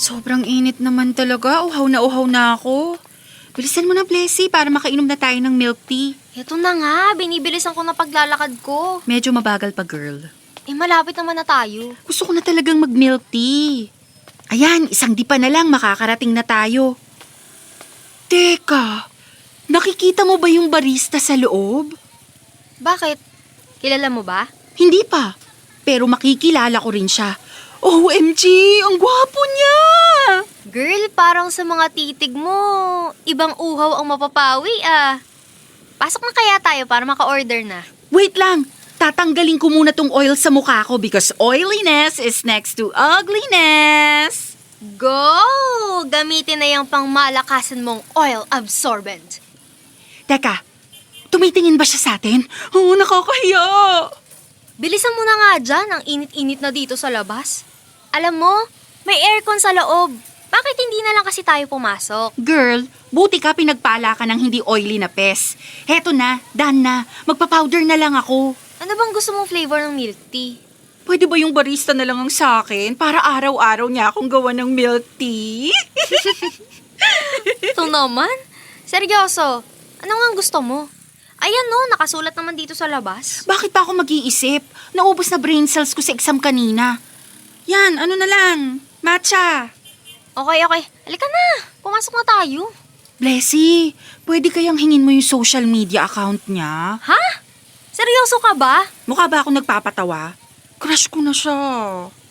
Sobrang init naman talaga. Uhaw na ako. Bilisan mo na, Blessy, para makainom na tayo ng milk tea. Ito na nga, binibilisan ko na paglalakad ko. Medyo mabagal pa, girl. Malapit naman na tayo. Gusto ko na talagang mag-milk tea. Ayan, isang dipa na lang, makakarating na tayo. Teka, nakikita mo ba yung barista sa loob? Bakit? Kilala mo ba? Hindi pa, pero makikilala ko rin siya. OMG, ang gwapo niya! Girl, parang sa mga titig mo, ibang uhaw ang mapapawi ah. Pasok na kaya tayo para maka-order na. Wait lang, tatanggalin ko muna tong oil sa mukha ko because oiliness is next to ugliness. Go! Gamitin na yung pangmalakasan mong oil absorbent. Teka, tumitingin ba siya sa atin? Oo, nakakahiya. Bilisan mo na nga dyan, ang init-init na dito sa labas. Alam mo, may aircon sa loob. Bakit hindi na lang kasi tayo pumasok? Girl, buti ka pinagpala ka ng hindi oily na pes. Heto na, done na. Magpa-powder na lang ako. Ano bang gusto mong flavor ng milk tea? Pwede ba yung barista na lang ang sa akin para araw-araw niya akong gawa ng milk tea? Ito naman? Seryoso, ano nga ang gusto mo? Ayan no, nakasulat naman dito sa labas. Bakit pa ako mag-iisip? Naubos na brain cells ko sa exam kanina. Yan, ano na lang, matcha. Okay. Halika na, pumasok na tayo. Blessy, pwede kayang hingin mo yung social media account niya? Ha? Seryoso ka ba? Mukha ba ako nagpapatawa? Crush ko na siya.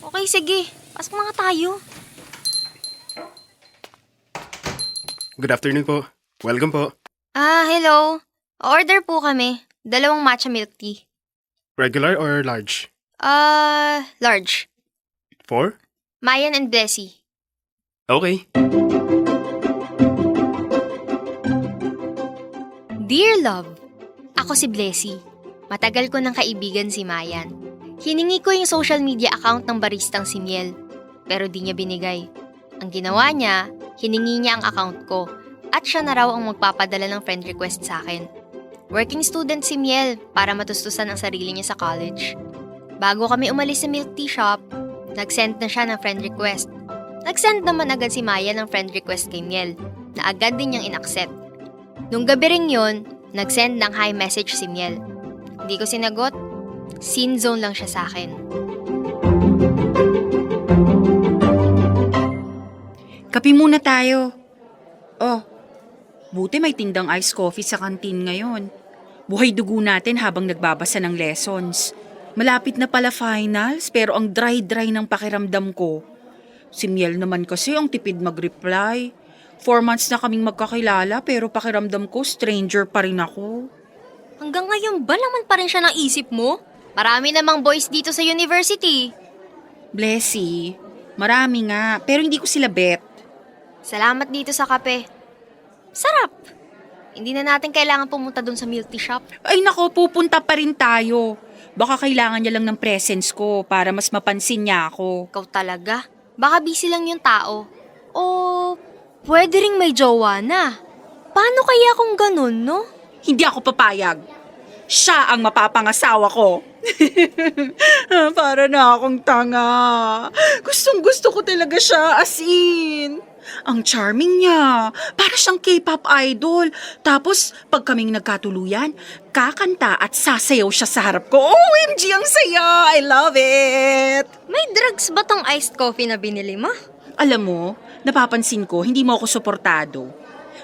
Okay, sige. Pasok na nga tayo. Good afternoon po. Welcome po. Hello. Order po kami. 2 matcha milk tea. Regular or large? Large. 4? Mayan and Blessy. Okay. Dear Love, ako si Blessy. Matagal ko ng kaibigan si Mayan. Hiningi ko yung social media account ng baristang si Miel, pero di niya binigay. Ang ginawa niya, hiningi niya ang account ko, at siya na raw ang magpapadala ng friend request sa akin. Working student si Miel para matustusan ang sarili niya sa college. Bago kami umalis sa milk tea shop, nag-send na siya ng friend request. Nag-send naman agad si Maya ng friend request kay Miel, na agad din niyang in-accept. Nung gabi ring yun, nag-send ng hi message si Miel. Hindi ko sinagot, scene zone lang siya sa akin. Kape muna tayo. Oh, buti may tindang iced coffee sa kantin ngayon. Buhay dugo natin habang nagbabasa ng lessons. Malapit na pala finals pero ang dry-dry ng pakiramdam ko. Si Miel naman kasi ang tipid mag-reply. 4 months na kaming magkakilala pero pakiramdam ko stranger pa rin ako. Hanggang ngayon ba laman pa rin siya ng isip mo? Marami namang boys dito sa university. Blessy, marami nga pero hindi ko sila bet. Salamat dito sa kape. Sarap! Hindi na natin kailangan pumunta dun sa milk tea shop. Ay nako, pupunta pa rin tayo. Baka kailangan niya lang ng presence ko para mas mapansin niya ako. Ikaw talaga. Baka busy lang yung tao. O pwede ring may jowa na. Paano kaya kung ganun, no? Hindi ako papayag. Siya ang mapapangasawa ko. Para na akong tanga. Gustong gusto ko talaga siya, as in. Ang charming niya. Para siyang K-pop idol. Tapos, pag kaming nagkatuluyan, kakanta at sasayaw siya sa harap ko. OMG, ang saya! I love it! May drugs ba tong iced coffee na binili mo? Alam mo, napapansin ko, hindi mo ako suportado.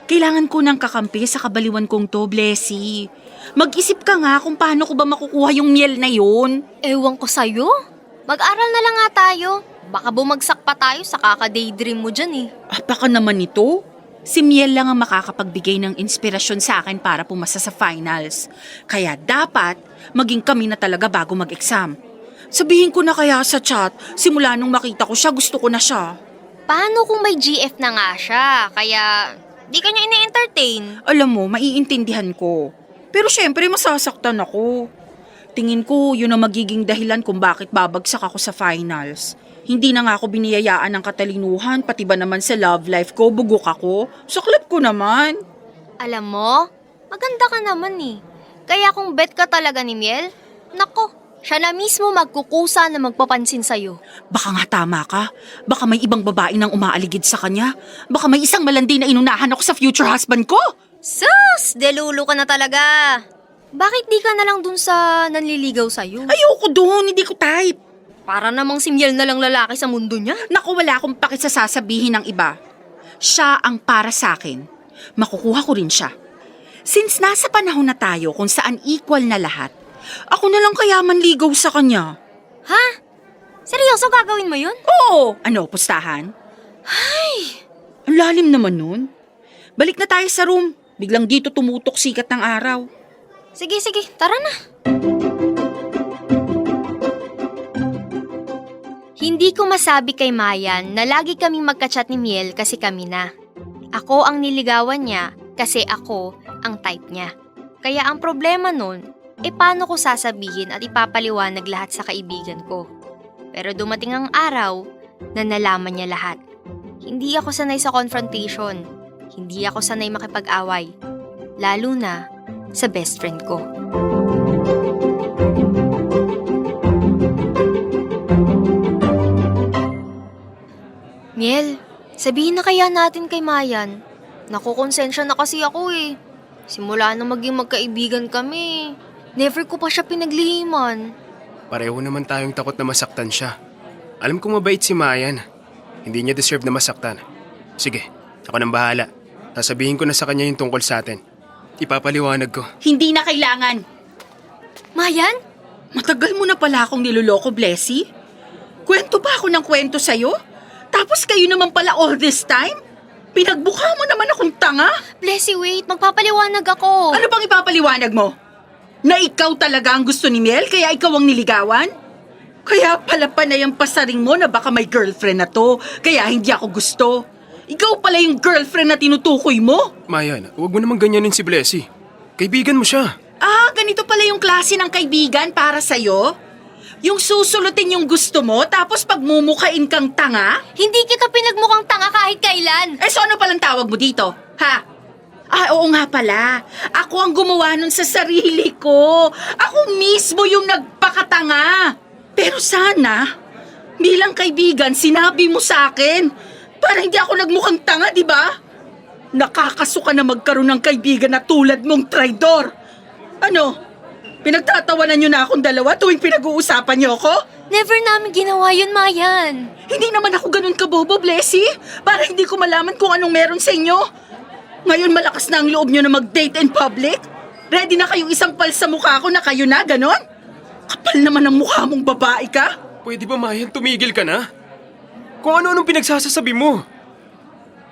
Kailangan ko ng kakampi sa kabaliwan kong to, Blessy. Mag-isip ka nga kung paano ko ba makukuha yung miel na yun. Ewan ko sa'yo. Mag-aral na lang nga tayo. Baka bumagsak pa tayo sa kaka-daydream mo dyan eh. Baka naman ito. Si Miel lang ang makakapagbigay ng inspirasyon sa akin para pumasa sa finals. Kaya dapat maging kami na talaga bago mag-exam. Sabihin ko na kaya sa chat, simula nung makita ko siya, gusto ko na siya. Paano kung may GF na nga siya? Kaya di ka niya ine-entertain. Alam mo, maiintindihan ko. Pero syempre masasaktan ako. Tingin ko yun ang magiging dahilan kung bakit babagsak ako sa finals. Hindi na nga ako biniyayaan ng katalinuhan, pati ba naman sa love life ko, bugok ako. Saklap ko naman. Alam mo, maganda ka naman eh. Kaya kung bet ka talaga ni Miel, nako, Siya na mismo magkukusa na magpapansin sa'yo. Baka nga tama ka. Baka may ibang babae nang umaaligid sa kanya. Baka may isang malandi na inunahan ako sa future husband ko. Sus! Delulu ka na talaga. Bakit di ka na lang dun sa nanliligaw sa'yo? Ayoko doon, hindi ko type. Para namang si Miel na lang lalaki sa mundo niya. Naku, wala akong pakisasabihin ng iba. Siya ang para sa akin. Makukuha ko rin siya. Since nasa panahon na tayo kung saan equal na lahat, ako na lang kaya manligaw sa kanya. Ha? Seryoso gagawin mo yun? Oo! Ano, pustahan? Ay! Ang lalim naman nun. Balik na tayo sa room. Biglang dito tumutok sikat ng araw. Sige, tara na. Hindi ko masabi kay Mayan na lagi kaming magka-chat ni Miel kasi kami na. Ako ang niligawan niya kasi ako ang type niya. Kaya ang problema nun, paano ko sasabihin at ipapaliwanag lahat sa kaibigan ko? Pero dumating ang araw na nalaman niya lahat. Hindi ako sanay sa confrontation. Hindi ako sanay makipag-away. Lalo na sa best friend ko. Miel, sabihin na kaya natin kay Mayan. Nakukonsensya na kasi ako eh. Simula na maging magkaibigan kami, never ko pa siya pinaglihiman. Pareho naman tayong takot na masaktan siya. Alam kong mabait si Mayan. Hindi niya deserve na masaktan. Sige, ako nang bahala. Sasabihin ko na sa kanya yung tungkol sa atin. Ipapaliwanag ko. Hindi na kailangan. Mayan? Matagal mo na pala akong niloloko, Blessy. Kwento ba ako ng kwento sa'yo? Tapos kayo naman pala all this time? Pinagbuka mo naman akong tanga? Blessy, wait. Magpapaliwanag ako. Ano pang ipapaliwanag mo? Na ikaw talaga ang gusto ni Miel kaya ikaw ang niligawan? Kaya pala panay ang pasaring mo na baka may girlfriend na to kaya hindi ako gusto. Ikaw pala yung girlfriend na tinutukoy mo? Mayan, huwag mo naman ganyanin si Blessy. Kaibigan mo siya. Ah, ganito pala yung klase ng kaibigan para sa'yo? Yung susulutin yung gusto mo tapos pagmumukhain kang tanga? Hindi kita pinagmukhang tanga kahit kailan. Eh, so ano palang tawag mo dito? Ha? Ah, oo nga pala. Ako ang gumawa nun sa sarili ko. Ako mismo yung nagpakatanga. Pero sana, bilang kaibigan, sinabi mo sa akin para hindi ako nagmukhang tanga, di ba? Nakakasuka na magkaroon ng kaibigan na tulad mong traidor. Ano? Pinagtatawanan niyo na akong dalawa tuwing pinag-uusapan niyo ako? Never namin ginawa yun, Mayan. Hindi naman ako ganun kabobo, Blessy. Para hindi ko malaman kung anong meron sa inyo. Ngayon malakas na ang loob niyo na mag-date in public? Ready na kayong isang pal sa mukha ko na kayo na, ganon? Kapal naman ang mukha mong babae ka. Pwede ba, Mayan, tumigil ka na? Kung ano-anong pinagsasasabi mo.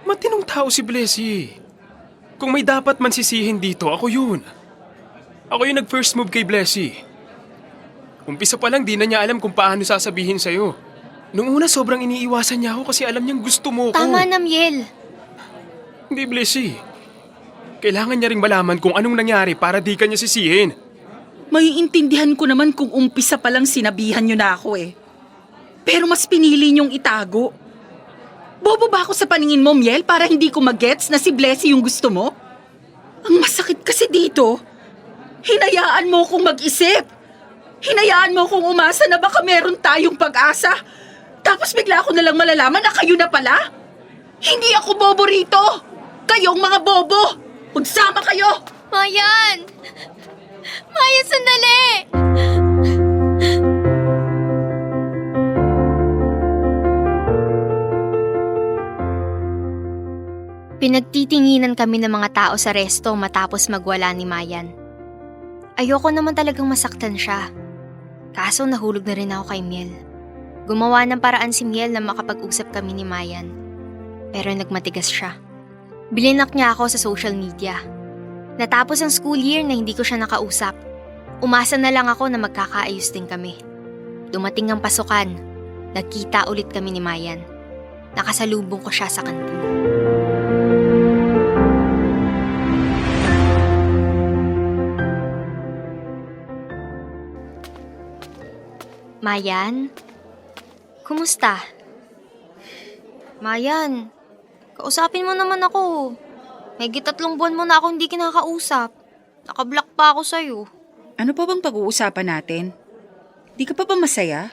Matinong tao si Blessy. Kung may dapat man sisihin dito, ako yun. Ako yung nag-first move kay Blessy. Umpisa pa lang di na niya alam kung paano sasabihin sa'yo. Nung una sobrang iniiwasan niya ako kasi alam niyang gusto mo ko. Tama na, Miel. Hindi, Blessy. Kailangan niya ring malaman kung anong nangyari para di ka niya sisihin. Maiintindihan ko naman kung umpisa pa lang sinabihan niyo na ako eh. Pero mas pinili niyong itago. Bobo ba ako sa paningin mo, Miel, para hindi ko magets na si Blessy yung gusto mo? Ang masakit kasi dito, hinayaan mo kong mag-isip. Hinayaan mo kong umasa na baka meron tayong pag-asa. Tapos bigla ko nalang malalaman na kayo na pala. Hindi ako bobo rito. Kayong mga bobo. Magsama kayo. Mayan! Mayan, sandali! Pinagtitinginan kami ng mga tao sa resto matapos magwala ni Mayan. Ayoko naman talagang masaktan siya. Kaso nahulog na rin ako kay Miel. Gumawa ng paraan si Miel na makapag-usap kami ni Mayan. Pero nagmatigas siya. Bilinak niya ako sa social media. Natapos ang school year na hindi ko siya nakausap. Umasa na lang ako na magkakaayos din kami. Dumating ang pasukan. Nagkita ulit kami ni Mayan. Nakasalubong ko siya sa kantin. Mayan? Kumusta? Mayan, kausapin mo naman ako. Higit 3 buwan mo na ako hindi kinakausap. Nakablock pa ako sa'yo. Ano pa bang pag-uusapan natin? Di ka pa ba masaya?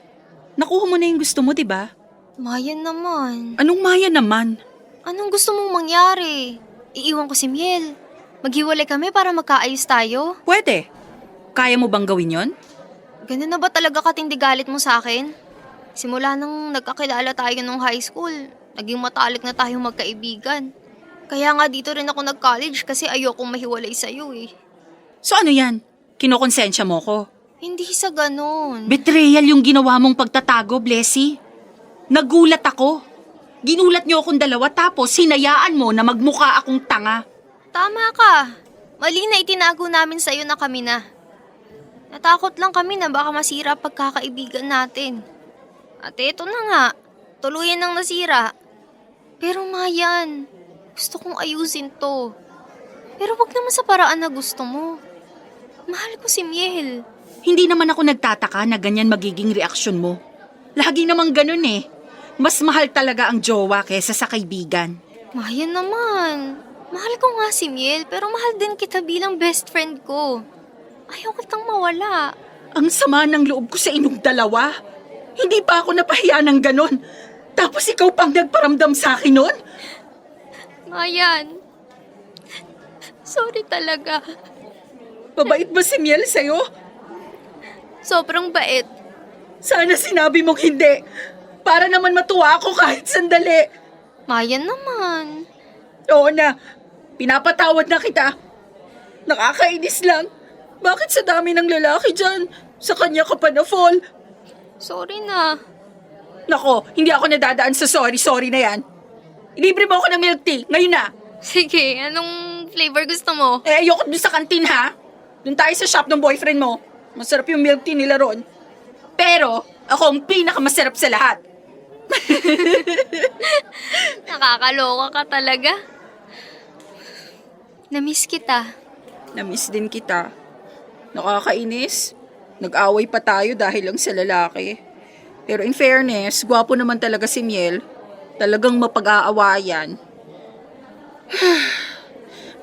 Nakuha mo na yung gusto mo, di ba? Mayan naman. Anong Maya naman? Anong gusto mong mangyari? Iiwan ko si Miel. Maghiwalay kami para magkaayos tayo? Pwede. Kaya mo bang gawin yon? Ganun na ba talaga katindi galit mo sa akin? Simula nang nagkakilala tayo nung high school, naging matalik na tayong magkaibigan. Kaya nga dito rin ako nag-college kasi ayokong mahiwalay sa'yo eh. So ano yan? Kinokonsensya mo ko? Hindi sa ganun. Betrayal yung ginawa mong pagtatago, Blessy. Nagulat ako. Ginulat niyo akong dalawa tapos hinayaan mo na magmukha akong tanga. Tama ka. Mali na itinago namin sa'yo na kami na. Natakot lang kami na baka masira pagkakaibigan natin. At eto na nga, tuluyan nang nasira. Pero Mayan, gusto kong ayusin to. Pero wag naman sa paraan na gusto mo. Mahal ko si Miel. Hindi naman ako nagtataka na ganyan magiging reaksyon mo. Lagi namang ganun eh. Mas mahal talaga ang jowa kesa sa kaibigan. Mayan naman. Mahal ko nga si Miel pero mahal din kita bilang best friend ko. Ayaw kitang mawala. Ang sama ng loob ko sa inyong dalawa. Hindi pa ako napahiya ng ganun. Tapos ikaw pang nagparamdam sa akin nun? Mayan. Sorry talaga. Mabait ba si Miel sa'yo? Sobrang bait. Sana sinabi mong hindi. Para naman matuwa ako kahit sandali. Mayan naman. Oo na, pinapatawad na kita. Nakakainis lang. Bakit sa dami ng lalaki dyan? Sa kanya ka pa na-fall. Sorry na. Nako, hindi ako nadadaan sa sorry na yan. Ilibre mo ako ng milk tea, ngayon na. Sige, anong flavor gusto mo? Eh, ayoko dun sa kantin ha. Dun tayo sa shop ng boyfriend mo. Masarap yung milk tea nila ron. Pero, ako ang pinakamasarap sa lahat. Nakakaloka ka talaga. Namiss kita. Namiss din kita. Nakakainis. Nag-away pa tayo dahil lang sa lalaki. Pero in fairness, gwapo naman talaga si Miel. Talagang mapag-aawayan.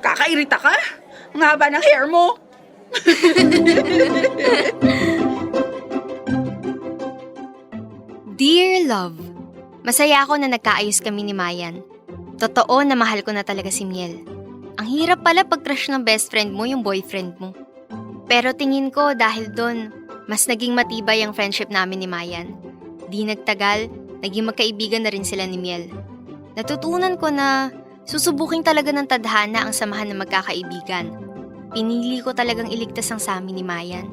Kakairita ka? Ang haba ng hair mo. Dear Love, masaya ako na nagkaayos kami ni Mayan. Totoo na mahal ko na talaga si Miel. Ang hirap pala pag-crush ng best friend mo yung boyfriend mo. Pero tingin ko dahil doon, mas naging matibay ang friendship namin ni Mayan. Di nagtagal, naging magkaibigan na rin sila ni Miel. Natutunan ko na susubukin talaga ng tadhana ang samahan ng magkakaibigan. Pinili ko talagang iligtas ang sa amin ni Mayan.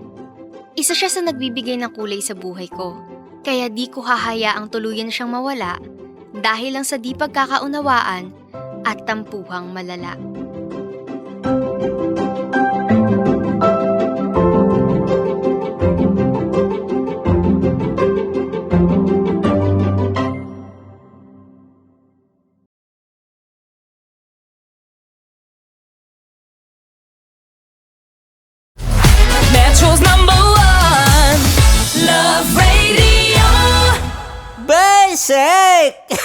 Isa siya sa nagbibigay ng kulay sa buhay ko. Kaya di ko hahayaang tuluyan siyang mawala dahil lang sa di pagkakaunawaan at tampuhang malala. Metro's #1 Love Radio. ベーシック